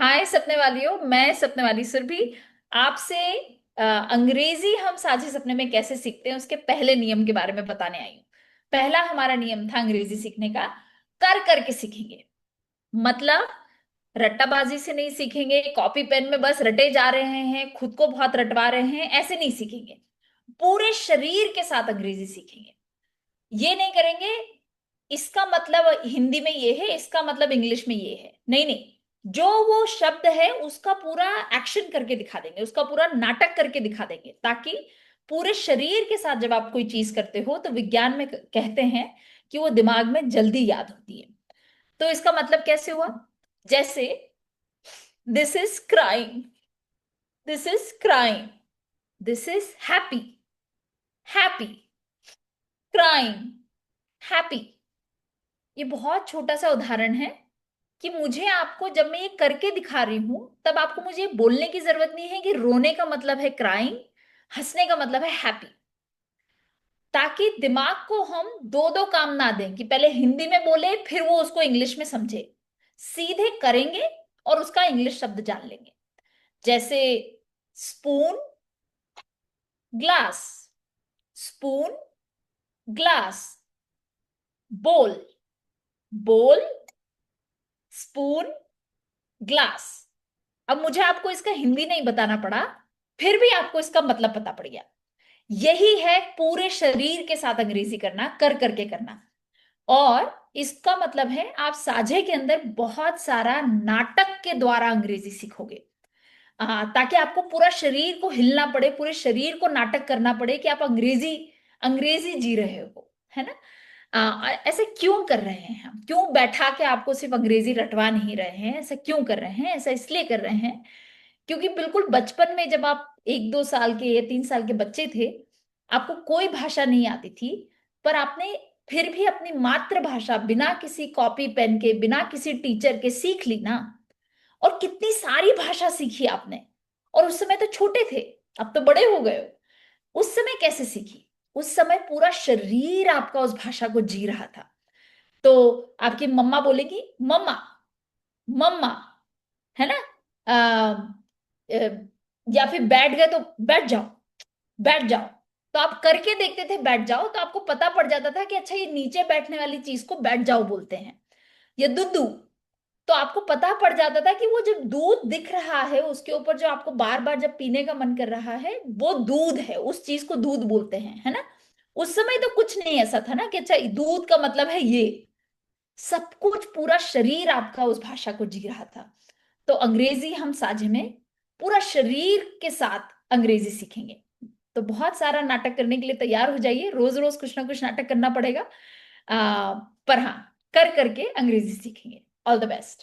हाय सपने वालियों, मैं सपने वाली सुरभि आपसे अंग्रेजी हम साझे सपने में कैसे सीखते हैं उसके पहले नियम के बारे में बताने आई हूँ। पहला हमारा नियम था अंग्रेजी सीखने का, कर करके सीखेंगे। मतलब रट्टाबाजी से नहीं सीखेंगे, कॉपी पेन में बस रटे जा रहे हैं, खुद को बहुत रटवा रहे हैं, ऐसे नहीं सीखेंगे। पूरे शरीर के साथ अंग्रेजी सीखेंगे। ये नहीं करेंगे इसका मतलब हिंदी में ये है, इसका मतलब इंग्लिश में ये है, नहीं नहीं। जो वो शब्द है उसका पूरा एक्शन करके दिखा देंगे, उसका पूरा नाटक करके दिखा देंगे, ताकि पूरे शरीर के साथ जब आप कोई चीज करते हो तो विज्ञान में कहते हैं कि वो दिमाग में जल्दी याद होती है। तो इसका मतलब कैसे हुआ? जैसे this is crime, this is crime, this is happy, happy, crime, happy. ये बहुत छोटा सा उदाहरण है कि मुझे आपको जब मैं ये करके दिखा रही हूं तब आपको मुझे बोलने की जरूरत नहीं है कि रोने का मतलब है क्राइंग, हंसने का मतलब है हैप्पी। ताकि दिमाग को हम दो दो काम ना दें कि पहले हिंदी में बोले फिर वो उसको इंग्लिश में समझे। सीधे करेंगे और उसका इंग्लिश शब्द जान लेंगे। जैसे स्पून, ग्लास, स्पून, ग्लास, बोल, बोल, स्पून, ग्लास। अब मुझे आपको इसका हिंदी नहीं बताना पड़ा, फिर भी आपको इसका मतलब पता पड़ गया। यही है पूरे शरीर के साथ अंग्रेजी करना, कर करके करना। और इसका मतलब है आप साझे के अंदर बहुत सारा नाटक के द्वारा अंग्रेजी सीखोगे। ताकि आपको पूरा शरीर को हिलना पड़े, पूरे शरीर को नाटक करना पड़े कि आप अंग्रेजी अंग्रेजी जी रहे हो, है ना? ऐसे क्यों कर रहे हैं हम? क्यों बैठा के आपको सिर्फ अंग्रेजी रटवा नहीं रहे हैं? ऐसा क्यों कर रहे हैं? ऐसा इसलिए कर रहे हैं क्योंकि बिल्कुल बचपन में जब आप 1-2 साल के या 3 साल के बच्चे थे, आपको कोई भाषा नहीं आती थी, पर आपने फिर भी अपनी मातृभाषा बिना किसी कॉपी पेन के, बिना किसी टीचर के सीख ली ना। और कितनी सारी भाषा सीखी आपने। और उस समय तो छोटे थे, अब तो बड़े हो गए हो। उस समय कैसे सीखी? उस समय पूरा शरीर आपका उस भाषा को जी रहा था। तो आपकी मम्मा बोलेगी मम्मा, मम्मा, है ना? या फिर बैठ गए तो बैठ जाओ, बैठ जाओ। तो आप करके देखते थे बैठ जाओ, तो आपको पता पड़ जाता था कि अच्छा ये नीचे बैठने वाली चीज को बैठ जाओ बोलते हैं। ये दुद्धू। तो आपको पता पड़ जाता था कि वो जो दूध दिख रहा है उसके ऊपर जो आपको बार बार जब पीने का मन कर रहा है वो दूध है, उस चीज को दूध बोलते हैं, है ना? उस समय तो कुछ नहीं ऐसा था ना कि अच्छा दूध का मतलब है ये। सब कुछ पूरा शरीर आपका उस भाषा को जी रहा था। तो अंग्रेजी हम साझे में पूरा शरीर के साथ अंग्रेजी सीखेंगे। तो बहुत सारा नाटक करने के लिए तैयार हो जाइए, रोज रोज कुछ ना कुछ नाटक करना पड़ेगा। पर हाँ, कर करके अंग्रेजी सीखेंगे। All the best.